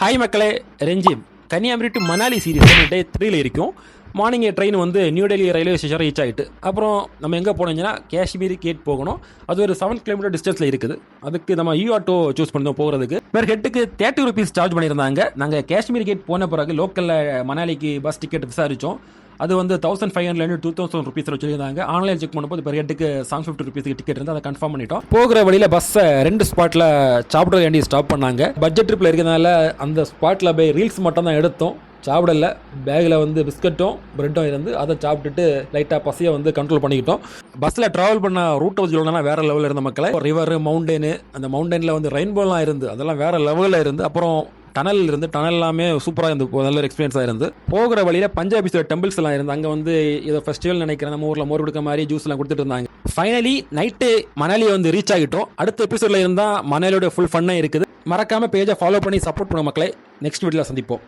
Hi மக்களே, ரஞ்சிம் Kanyakumari to Manali series டே 3ல் இருக்கும். Morning train வந்து new Delhi railway station reach ஆகிட்டு அப்புறம் நம்ம எங்கே போனோம்னா காஷ்மீர் கேட் போகணும். அது ஒரு 7 கிலோமீட்டர் டிஸ்டன்ஸில் இருக்குது. அதுக்கு நம்ம ஆட்டோ சூஸ் பண்ணோம் போகிறதுக்கு. பெர் ஹெட்டுக்கு 30 rupees சார்ஜ் பண்ணியிருந்தாங்க. நாங்கள் காஷ்மீர் கேட் போன பிறகு லோக்கலில் மணாலிக்கு பஸ் டிக்கெட் விசாரித்தோம். அது வந்து 1500 2000 rupees வச்சுருந்தாங்க. ஆன்லைன் செக் பண்ணும்போது பெர் ஹெட்டுக்கு 750 rupees டிக்கெட் இருந்து அதை கன்ஃபார்ம் பண்ணிட்டோம். போகிற வழியில் பஸ்ஸை 2 ஸ்பாட்டில் சாப்பிட வேண்டி ஸ்டாப் பண்ணாங்க. பட்ஜெட் ட்ரிப்பில் இருக்கிறதுனால அந்த ஸ்பாட்டில் போய் ரீல்ஸ் மட்டும் தான் எடுத்தோம். சாப்பிடல. பேக்கில் வந்து பிஸ்கட்டும் ப்ரெட்டும் இருந்து அதை சாப்பிட்டுட்டு லைட்டாக பசியை வந்து கண்ட்ரோல் பண்ணிக்கிட்டோம். பஸ்ஸில் ட்ராவல் பண்ண ரூட்டை வச்சு சொல்லணும்னா வேறு லெவலில் இருந்த மக்களை. ரிவர், மவுண்டனு, அந்த மவுண்டனில் வந்து ரெயின்போலாம் இருந்து அதெல்லாம் வேறு லெவலில் இருந்து. அப்புறம் டனல் இருந்து டனல் எல்லாமே சூப்பராக இருந்து நல்ல ஒரு எக்ஸ்பீரியன்ஸாக இருந்து. போகிற வழியில் பஞ்சாபிஸோட டெம்பிள்ஸ் எல்லாம் இருந்து. அங்கே வந்து ஏதோ ஃபெஸ்டிவல் நினைக்கிறேன், நம்ம ஊரில் மோர் கொடுக்க மாதிரி ஜூஸ் எல்லாம் கொடுத்துட்டு இருந்தாங்க. ஃபைனலி நைட்டு மணாலி வந்து ரீச் ஆகிட்டோம். அடுத்த எபிசோடில் இருந்தால் மணாலியோட ஃபுல் ஃபன்னாக இருக்குது. மறக்காமல் பேஜை ஃபாலோ பண்ணி சப்போர்ட் பண்ண மக்களை. நெக்ஸ்ட் வீடியோவில் சந்திப்போம்.